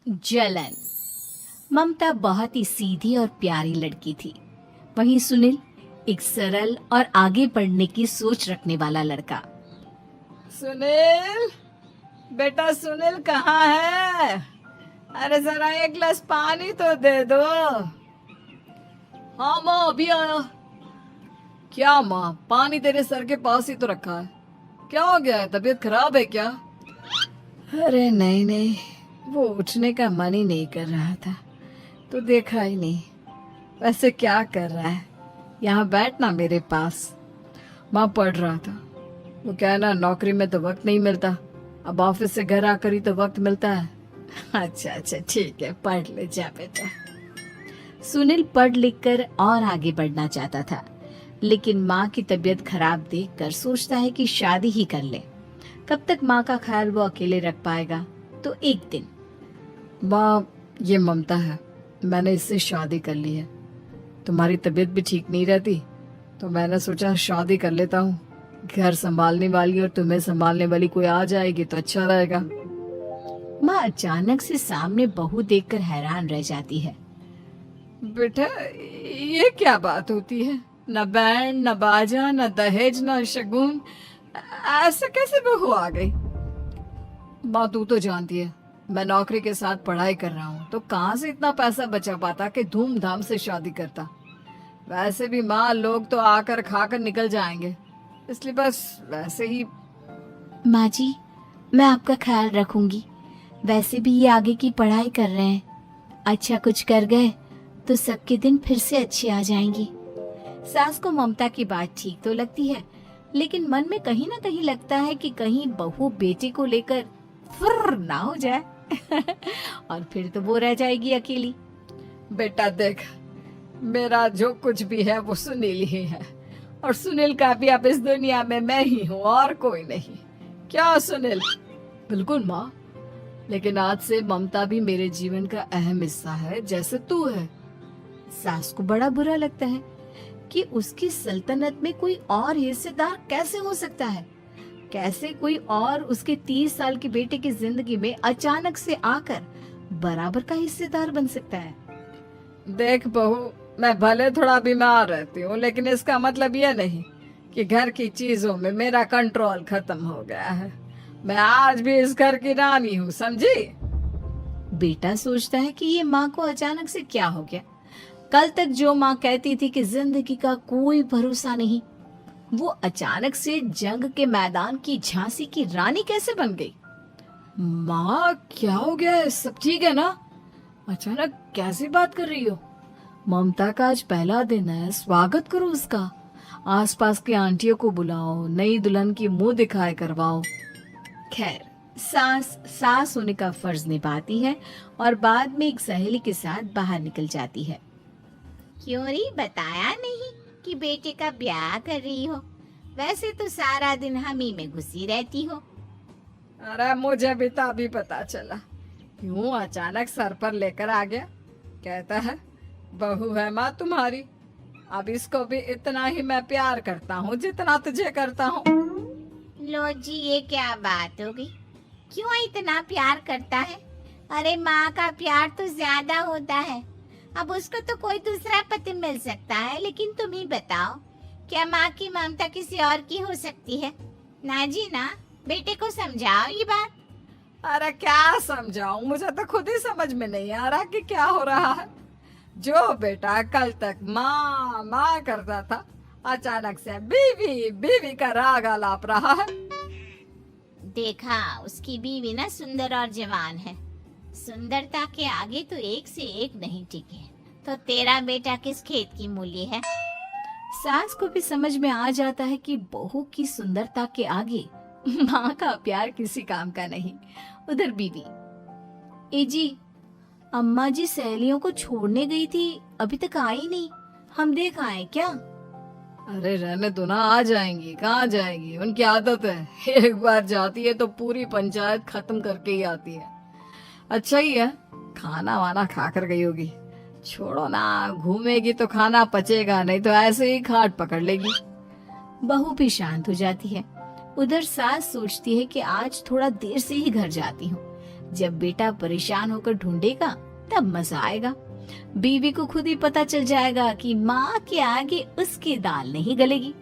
जलन। ममता बहुत ही सीधी और प्यारी लड़की थी। वहीं सुनील एक सरल और आगे बढ़ने की सोच रखने वाला लड़का। सुनील, बेटा सुनील कहाँ है? अरे जरा एक गिलास पानी तो दे दो। हाँ माँ, अभी आया। क्या माँ, पानी तेरे सर के पास ही तो रखा है। क्या हो गया है, तबीयत खराब है क्या? अरे नहीं नहीं, वो उठने का मन ही नहीं कर रहा था, तो देखा ही नहीं। वैसे क्या कर रहा है? यहाँ बैठना मेरे पास। माँ पढ़ रहा था। वो क्या है ना, नौकरी में तो वक्त नहीं मिलता, अब ऑफिस से घर आकर ही तो वक्त मिलता है। अच्छा अच्छा ठीक है, पढ़ ले जा बेटा। सुनील पढ़ लिख कर और आगे बढ़ना चाहता था, लेकिन माँ की तबीयत खराब देखकर सोचता है कि शादी ही कर ले। कब तक माँ का ख्याल वो अकेले रख पाएगा? तो एक दिन, माँ ये ममता है, मैंने इससे शादी कर ली है। तुम्हारी तबीयत भी ठीक नहीं रहती, तो मैंने सोचा शादी कर लेता हूँ। घर संभालने वाली और तुम्हें संभालने वाली कोई आ जाएगी तो अच्छा रहेगा। माँ अचानक से सामने बहू देखकर हैरान रह जाती है। बेटा ये क्या बात होती है? न बैंड, न बाजा, न दहेज, न शगुन, ऐसे कैसे बहू आ गई? माँ तू तो जानती है, मैं नौकरी के साथ पढ़ाई कर रहा हूँ, तो कहाँ से इतना पैसा बचा पाता कि धूमधाम से शादी करता। वैसे भी माँ, लोग तो आकर खाकर निकल जाएंगे, इसलिए बस वैसे ही। माँ जी, मैं आपका ख्याल रखूंगी। वैसे भी ये आगे की पढ़ाई कर रहे हैं, अच्छा कुछ कर गए तो सबके दिन फिर से अच्छे आ जाएंगी। सास को ममता की बात ठीक तो लगती है, लेकिन मन में कहीं ना कहीं लगता है कि कहीं बहू बेटे को लेकर फुर्र ना हो जाए और फिर तो वो रह जाएगी अकेली। बेटा देख, मेरा जो कुछ भी है वो सुनील ही है, और सुनील का भी अब इस दुनिया में मैं ही हूँ और कोई नहीं। क्या सुनील? बिल्कुल माँ, लेकिन आज से ममता भी मेरे जीवन का अहम हिस्सा है, जैसे तू है। सास को बड़ा बुरा लगता है कि उसकी सल्तनत में कोई और हिस्सेदार कैसे हो सकता है। कैसे कोई और उसके 30 साल के बेटे की जिंदगी में अचानक से आकर बराबर का हिस्सेदार बन सकता है। देख बहू, मैं भले थोड़ा बीमार रहती हूँ, लेकिन इसका मतलब यह नहीं कि घर की चीजों में मेरा कंट्रोल खत्म हो गया है। मैं आज भी इस घर की रानी हूँ, समझी? बेटा सोचता है कि ये माँ को अचानक से क्या हो गया। कल तक जो माँ कहती थी कि जिंदगी का कोई भरोसा नहीं, वो अचानक से जंग के मैदान की झांसी की रानी कैसे बन गई? माँ क्या हो गया है? सब ठीक है ना? अचानक कैसी बात कर रही हो? ममता का आज पहला दिन है, स्वागत करो उसका। आसपास की आंटियों को बुलाओ, नई दुल्हन की मुंह दिखाए करवाओ। खैर, सास होने का फर्ज निभाती है और बाद में एक सहेली के साथ बाहर निकल जाती है। क्यों री, बताया नहीं कि बेटे का ब्याह कर रही हो? वैसे तो सारा दिन हम ही में घुसी रहती हो। अरे मुझे भी तभी पता चला, क्यों अचानक सर पर लेकर आ गया। कहता है बहू है माँ तुम्हारी। अब इसको भी इतना ही मैं प्यार करता हूँ जितना तुझे करता हूँ। लो जी, ये क्या बात हो गई? क्यों इतना प्यार करता है? अरे माँ का प्यार तो ज्यादा होता है। अब उसको तो कोई दूसरा पति मिल सकता है, लेकिन तुम ही बताओ, क्या माँ की ममता किसी और की हो सकती है? ना जी ना, बेटे को समझाओ ये बात। अरे क्या समझाऊं, मुझे तो खुद ही समझ में नहीं आ रहा कि क्या हो रहा है। जो बेटा कल तक माँ माँ करता था, अचानक से बीवी बीवी का राग आलाप रहा है। देखा, उसकी बीवी ना सुंदर और जवान है। सुंदरता के आगे तो एक से एक नहीं टिके, तो तेरा बेटा किस खेत की मूली है? सास को भी समझ में आ जाता है कि बहू की सुंदरता के आगे माँ का प्यार किसी काम का नहीं। उधर बीवी, ए जी, अम्मा जी सहेलियों को छोड़ने गई थी, अभी तक आई नहीं, हम देख आए क्या? अरे रहने दो ना, आ जाएंगी। कहाँ जाएंगी, उनकी आदत है, एक बार जाती है तो पूरी पंचायत खत्म करके ही आती है। अच्छा ही है, खाना वाना खा कर गई होगी। छोड़ो ना, घूमेगी तो खाना पचेगा, नहीं तो ऐसे ही खाट पकड़ लेगी। बहू भी शांत हो जाती है। उधर सास सोचती है कि आज थोड़ा देर से ही घर जाती हूँ, जब बेटा परेशान होकर ढूंढेगा तब मजा आएगा। बीवी को खुद ही पता चल जाएगा कि माँ के आगे उसकी दाल नहीं गलेगी।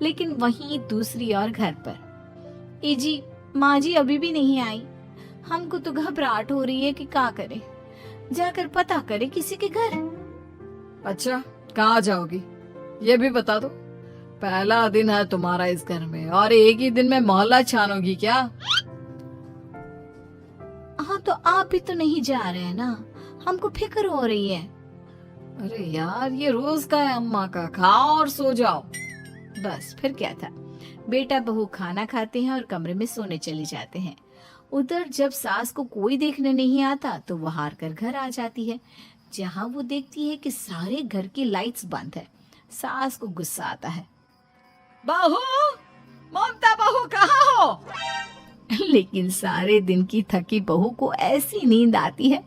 लेकिन वहीं दूसरी ओर घर पर, ए जी, माँ जी अभी भी नहीं आई। हमको तो घबराहट हो रही है कि क्या करें। जाकर पता करे किसी के घर। अच्छा, कहाँ जाओगी ये भी बता दो। पहला दिन है तुम्हारा इस घर में और एक ही दिन में मोहल्ला छानोगी क्या? हाँ तो आप भी तो नहीं जा रहे हैं ना, हमको फिक्र हो रही है। अरे यार, ये रोज का है अम्मा का, खाओ और सो जाओ। बस फिर क्या था। बेटा बहू खाना खाते हैं और कमरे में सोने चले जाते हैं। उधर जब सास को कोई देखने नहीं आता तो वो हार कर घर आ जाती है, जहाँ वो देखती है कि सारे घर की लाइट्स बंद है। सास को गुस्सा आता है। बहू, ममता बहू कहाँ हो? लेकिन सारे दिन की थकी बहू को ऐसी नींद आती है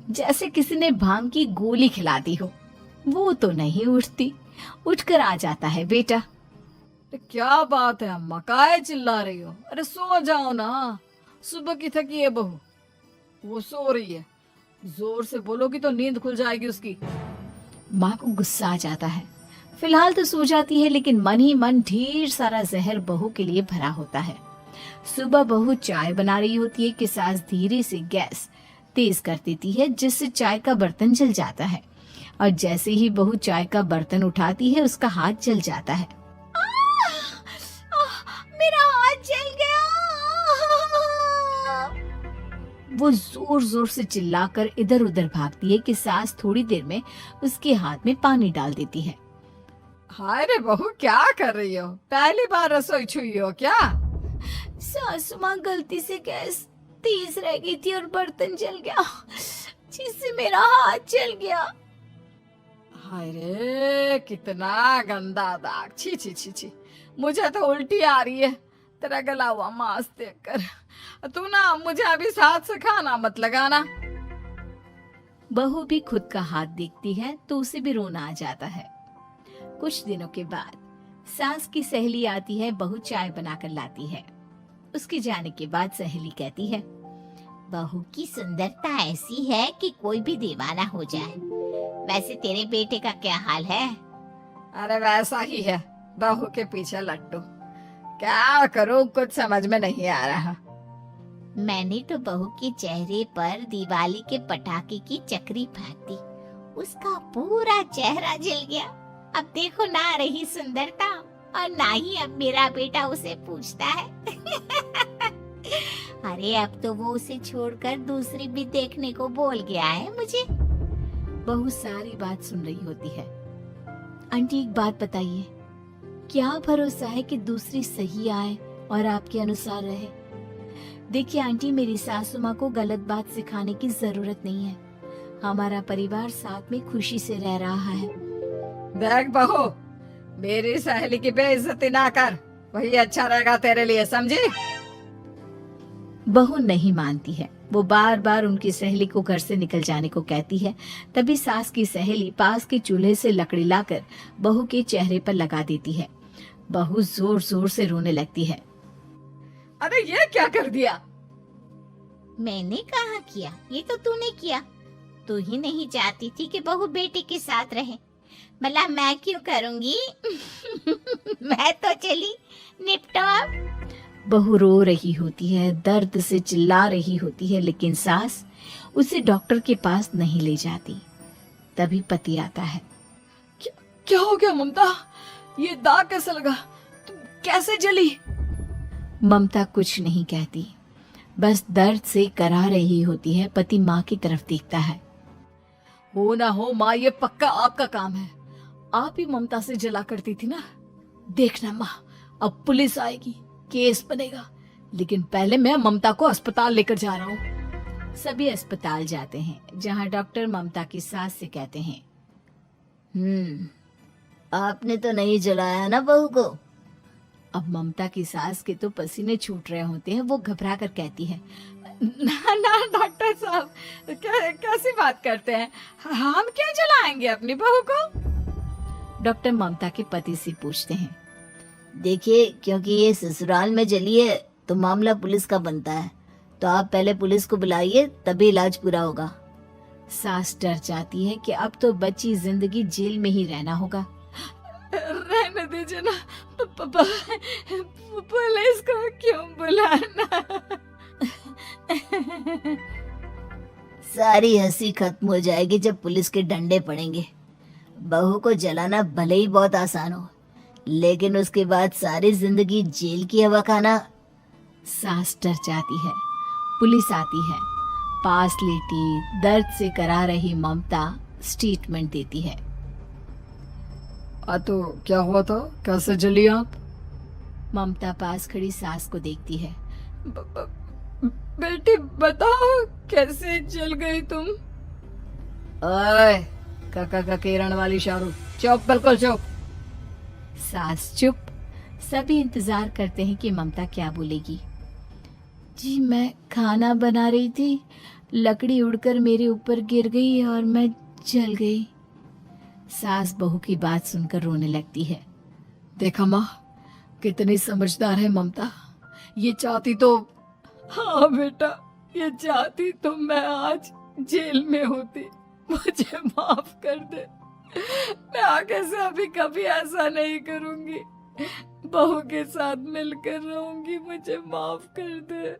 जैसे किसी ने भांग की गोली खिला दी हो। वो तो नहीं उठती। उठकर आ जाता है बेटा। अरे क्या बात है अम्मा, काहे चिल्ला रही हो? अरे सो जाओ ना, सुबह की थकी है बहू, वो सो रही है। जोर से बोलोगी तो नींद खुल जाएगी उसकी। माँ को गुस्सा आ जाता है। फिलहाल तो सो जाती है, लेकिन मन ही मन ढेर सारा जहर बहू के लिए भरा होता है। सुबह बहू चाय बना रही होती है कि सास धीरे से गैस तेज कर देती है, जिससे चाय का बर्तन जल जाता है। और जैसे ही बहू चाय का बर्तन उठाती है उसका हाथ जल जाता है। मेरा हाथ जल गया। वो जोर जोर से चिल्लाकर इधर उधर भागती है कि सास थोड़ी देर में उसके हाथ में पानी डाल देती है। हाय रे बहू, क्या कर रही हो? पहली बार रसोई छुई हो क्या? सासू माँ गलती से गैस तेज रह गई थी और बर्तन जल गया, जिससे मेरा हाथ जल गया। हाय रे, कितना गंदा दाग। छी छी छी छी, मुझे तो उल्टी आ रही है तेरा गला हुआ मांस देखकर। तू ना मुझे अभी साथ से खाना मत लगाना। बहू भी खुद का हाथ देखती है तो उसे भी रोना आ जाता है। कुछ दिनों के बाद सास की सहेली आती है, बहू चाय बनाकर लाती है। उसके जाने के बाद सहेली कहती है, बहू की सुंदरता ऐसी है कि कोई भी दीवाना हो जाए। वैसे तेरे बेटे का क्या हाल है? अरे वैसा ही है, बहू के पीछे लट्टू। क्या करूं, कुछ समझ में नहीं आ रहा। मैंने तो बहू के चेहरे पर दिवाली के पटाखे की चक्री फेंक दी, उसका पूरा चेहरा जल गया। अब देखो ना रही सुंदरता, और ना ही अब मेरा बेटा उसे पूछता है। अरे अब तो वो उसे छोड़कर दूसरी भी देखने को बोल गया है मुझे। बहू सारी बात सुन रही होती है। आंटी एक बात बताइए, क्या भरोसा है कि दूसरी सही आए और आपके अनुसार रहे? देखिए आंटी, मेरी सासू माँ को गलत बात सिखाने की जरूरत नहीं है। हमारा परिवार साथ में खुशी से रह रहा है। देख बहू, मेरी सहेली की बेइज्जती ना कर, वही अच्छा रहेगा तेरे लिए, समझी? बहू नहीं मानती है। वो बार बार उनकी सहेली को घर से निकल जाने को कहती है। तभी सास की सहेली पास के चूल्हे से लकड़ी लाकर बहू के चेहरे पर लगा देती है। बहू जोर जोर से रोने लगती है। अरे ये क्या कर दिया? मैंने कहा किया, ये तो तूने किया। तू ही नहीं चाहती थी कि बहू बेटे के साथ रहे, भला मैं क्यों करूंगी? मैं तो चली, निपटो अब। बहू रो रही होती है, दर्द से चिल्ला रही होती है, लेकिन सास उसे डॉक्टर के पास नहीं ले जाती। तभी पति आता है। क्या हो गया ममता? ये दाग कैसे लगा? तुम कैसे जली? ममता कुछ नहीं कहती, बस दर्द से करा रही होती है। पति माँ की तरफ देखता है। हो ना हो माँ, ये पक्का आपका काम है। आप ही ममता से जला करती थी ना। देखना माँ, अब पुलिस आएगी, केस बनेगा, लेकिन पहले मैं ममता को अस्पताल लेकर जा रहा हूँ। सभी अस्पताल जाते हैं, जहाँ डॉक्टर ममता की सास से कहते हैं, आपने तो नहीं जलाया ना बहू को? अब ममता की सास के तो पसीने छूट रहे होते हैं। वो घबरा कर कहती है, ना ना डॉक्टर साहब, कैसी बात करते हैं? हम क्या जलाएंगे अपनी बहू को? डॉक्टर ममता के पति से पूछते हैं। देखिए, क्योंकि ये ससुराल में जली है तो मामला पुलिस का बनता है, तो आप पहले पुलिस को बुलाइए, तभी इलाज पूरा होगा। सास डर जाती है कि अब तो बची जिंदगी जेल में ही रहना होगा। रहने दीजिए ना, पुलिस को क्यों बुलाना? सारी हंसी खत्म हो जाएगी जब पुलिस के डंडे पड़ेंगे। बहू को जलाना भले ही बहुत आसान हो, लेकिन उसके बाद सारी जिंदगी जेल की हवा खाना। सास डर जाती है। पुलिस आती है। पास लेटी दर्द से करा रही ममता स्टेटमेंट देती है। तो क्या हुआ था, कैसे जली आप? ममता पास खड़ी सास को देखती है। बेटी बताओ, कैसे जल गई तुम? ओए, काका का किरण वाली शाहरुख, चुप, बिल्कुल चुप। सास चुप। सभी इंतजार करते हैं कि ममता क्या बोलेगी। जी मैं खाना बना रही थी, लकड़ी उड़कर मेरे ऊपर गिर गई और मैं जल गई। सास बहू की बात सुनकर रोने लगती है। देखा माँ, कितनी समझदार है ममता। ये चाहती तो, हाँ बेटा, ये चाहती तो मैं आज जेल में होती। मुझे माफ कर दे, मैं आगे से अभी कभी ऐसा नहीं करूंगी। बहू के साथ मिलकर रहूंगी, मुझे माफ कर दे।